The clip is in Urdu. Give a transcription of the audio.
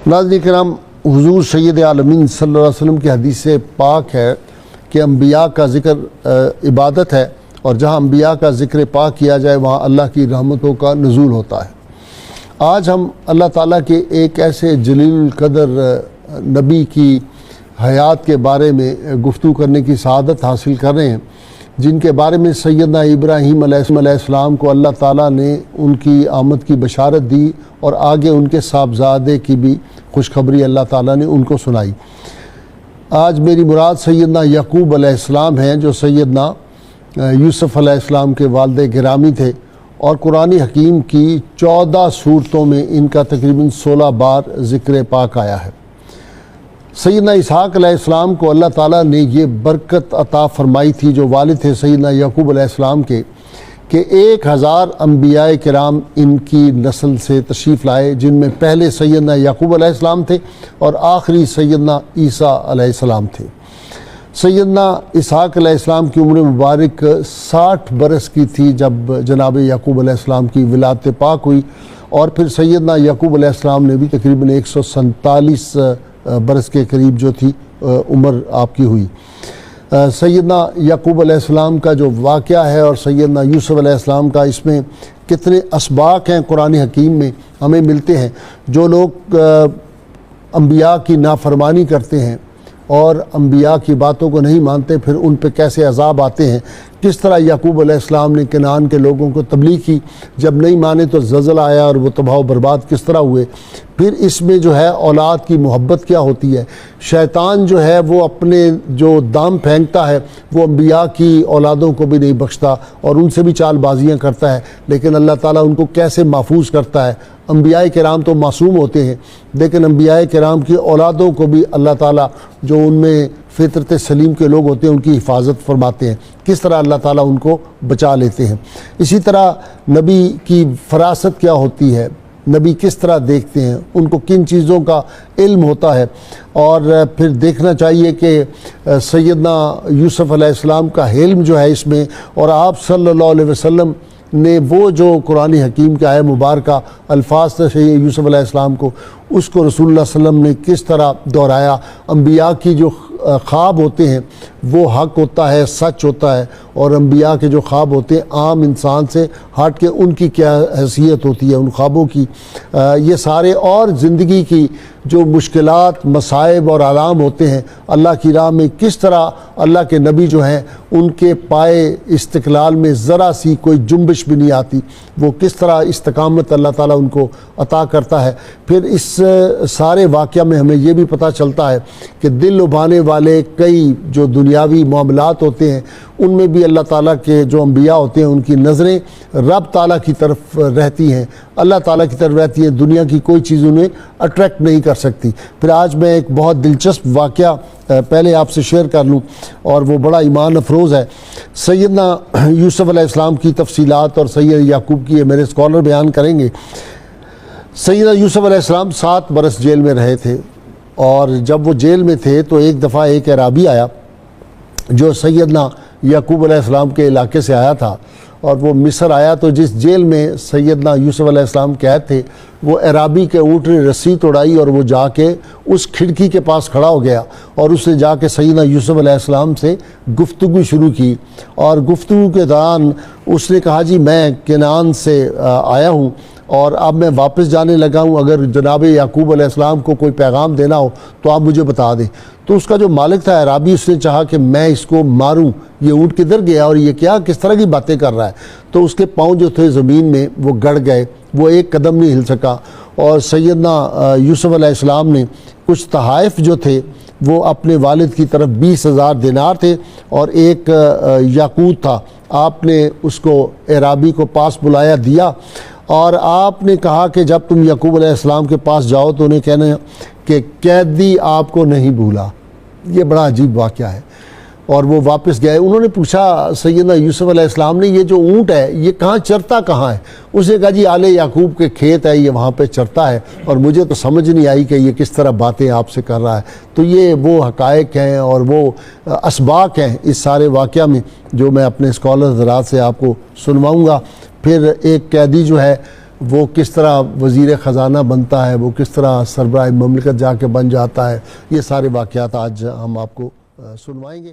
ناظرین کرام، حضور سید عالمین صلی اللہ علیہ وسلم کی حدیث پاک ہے کہ انبیاء کا ذکر عبادت ہے، اور جہاں انبیاء کا ذکر پاک کیا جائے وہاں اللہ کی رحمتوں کا نزول ہوتا ہے۔ آج ہم اللہ تعالیٰ کے ایک ایسے جلیل القدر نبی کی حیات کے بارے میں گفتگو کرنے کی سعادت حاصل کر رہے ہیں، جن کے بارے میں سیدنا ابراہیم علیہ السلام کو اللہ تعالیٰ نے ان کی آمد کی بشارت دی، اور آگے ان کے صاحبزادے کی بھی خوشخبری اللہ تعالیٰ نے ان کو سنائی۔ آج میری مراد سیدنا یعقوب علیہ السلام ہیں، جو سیدنا یوسف علیہ السلام کے والد گرامی تھے، اور قرآن حکیم کی 14 صورتوں میں ان کا تقریباً 16 بار ذکر پاک آیا ہے۔ سیدنا اسحاق علیہ السلام کو اللہ تعالیٰ نے یہ برکت عطا فرمائی تھی، جو والد تھے سیدنا یعقوب علیہ السلام کے، کہ 1000 انبیاء کرام ان کی نسل سے تشریف لائے، جن میں پہلے سیدنا یعقوب علیہ السلام تھے اور آخری سیدنا عیسیٰ علیہ السلام تھے۔ سیدنا اسحاق علیہ السلام کی عمر مبارک 60 برس کی تھی جب جناب یعقوب علیہ السلام کی ولادت پاک ہوئی، اور پھر سیدنا یعقوب علیہ السلام نے بھی تقریباً 147 برس کے قریب جو تھی عمر آپ کی ہوئی۔ سیدنا یعقوب علیہ السلام کا جو واقعہ ہے اور سیدنا یوسف علیہ السلام کا، اس میں کتنے اسباق ہیں قرآن حکیم میں ہمیں ملتے ہیں۔ جو لوگ انبیاء کی نافرمانی کرتے ہیں اور انبیاء کی باتوں کو نہیں مانتے، پھر ان پہ کیسے عذاب آتے ہیں۔ کس طرح یعقوب علیہ السلام نے کنعان کے لوگوں کو تبلیغ کی، جب نہیں مانے تو زلزلہ آیا اور وہ تباہ و برباد کس طرح ہوئے۔ پھر اس میں جو ہے اولاد کی محبت کیا ہوتی ہے۔ شیطان جو ہے وہ اپنے جو دام پھینکتا ہے وہ انبیاء کی اولادوں کو بھی نہیں بخشتا اور ان سے بھی چال بازیاں کرتا ہے، لیکن اللہ تعالیٰ ان کو کیسے محفوظ کرتا ہے۔ انبیاء کرام تو معصوم ہوتے ہیں، لیکن انبیاء کرام کی اولادوں کو بھی اللہ تعالیٰ جو ان میں فطرت سلیم کے لوگ ہوتے ہیں ان کی حفاظت فرماتے ہیں، کس طرح اللہ تعالیٰ ان کو بچا لیتے ہیں۔ اسی طرح نبی کی فراست کیا ہوتی ہے، نبی کس طرح دیکھتے ہیں، ان کو کن چیزوں کا علم ہوتا ہے۔ اور پھر دیکھنا چاہیے کہ سیدنا یوسف علیہ السلام کا حلم جو ہے اس میں، اور آپ صلی اللہ علیہ وسلم نے وہ جو قرآن حکیم کے آیہ مبارکہ الفاظ تھے یوسف علیہ السلام کو، اس کو رسول اللہ صلی اللہ علیہ وسلم نے کس طرح دہرایا۔ انبیاء کی جو خواب ہوتے ہیں وہ حق ہوتا ہے، سچ ہوتا ہے، اور انبیاء کے جو خواب ہوتے ہیں عام انسان سے ہٹ کے ان کی کیا حیثیت ہوتی ہے ان خوابوں کی، یہ سارے، اور زندگی کی جو مشکلات، مصائب اور آلام ہوتے ہیں، اللہ کی راہ میں کس طرح اللہ کے نبی جو ہیں ان کے پائے استقلال میں ذرا سی کوئی جنبش بھی نہیں آتی، وہ کس طرح استقامت اللہ تعالیٰ ان کو عطا کرتا ہے۔ پھر اس سارے واقعہ میں ہمیں یہ بھی پتہ چلتا ہے کہ دل لبھانے والے کئی جو دنیاوی معاملات ہوتے ہیں ان میں بھی اللہ تعالیٰ کے جو انبیاء ہوتے ہیں ان کی نظریں رب تعالیٰ کی طرف رہتی ہیں، اللہ تعالیٰ کی طرف رہتی ہیں، دنیا کی کوئی چیز انہیں اٹریکٹ نہیں کر سکتی۔ پھر آج میں ایک بہت دلچسپ واقعہ پہلے آپ سے شیئر کر لوں، اور وہ بڑا ایمان افروز ہے۔ سیدنا یوسف علیہ السلام کی تفصیلات اور سید یعقوب کی میرے اسکالر بیان کریں گے۔ سیدنا یوسف علیہ السلام 7 برس جیل میں رہے تھے، اور جب وہ جیل میں تھے تو ایک دفعہ ایک اعرابی آیا جو سیدنا یعقوب علیہ السلام کے علاقے سے آیا تھا، اور وہ مصر آیا تو جس جیل میں سیدنا یوسف علیہ السلام قید تھے، وہ اعرابی کے اونٹ نے رسی توڑائی اور وہ جا کے اس کھڑکی کے پاس کھڑا ہو گیا، اور اس نے جا کے سیدنا یوسف علیہ السلام سے گفتگو شروع کی، اور گفتگو کے دوران اس نے کہا جی میں کنعان سے آیا ہوں اور اب میں واپس جانے لگا ہوں، اگر جناب یعقوب علیہ السلام کو کوئی پیغام دینا ہو تو آپ مجھے بتا دیں۔ تو اس کا جو مالک تھا اعرابی، اس نے چاہا کہ میں اس کو ماروں، یہ اونٹ کدھر گیا اور یہ کیا کس طرح کی باتیں کر رہا ہے۔ تو اس کے پاؤں جو تھے زمین میں وہ گڑ گئے، وہ ایک قدم نہیں ہل سکا، اور سیدنا یوسف علیہ السلام نے کچھ تحائف جو تھے وہ اپنے والد کی طرف 20,000 دینار تھے اور ایک یاقوت تھا، آپ نے اس کو اعرابی کو پاس بلایا دیا، اور آپ نے کہا کہ جب تم یعقوب علیہ السلام کے پاس جاؤ تو انہیں کہنا کہ قیدی آپ کو نہیں بھولا۔ یہ بڑا عجیب واقعہ ہے۔ اور وہ واپس گئے، انہوں نے پوچھا سیدنا یوسف علیہ السلام نے یہ جو اونٹ ہے یہ کہاں چرتا کہاں ہے؟ اس نے کہا جی آل یعقوب کے کھیت ہے، یہ وہاں پہ چرتا ہے، اور مجھے تو سمجھ نہیں آئی کہ یہ کس طرح باتیں آپ سے کر رہا ہے۔ تو یہ وہ حقائق ہیں اور وہ اسباق ہیں اس سارے واقعہ میں جو میں اپنے اسکالر حضرات سے آپ کو سنواؤں گا۔ پھر ایک قیدی جو ہے وہ کس طرح وزیر خزانہ بنتا ہے، وہ کس طرح سربراہ مملکت جا کے بن جاتا ہے، یہ سارے واقعات آج ہم آپ کو سنوائیں گے۔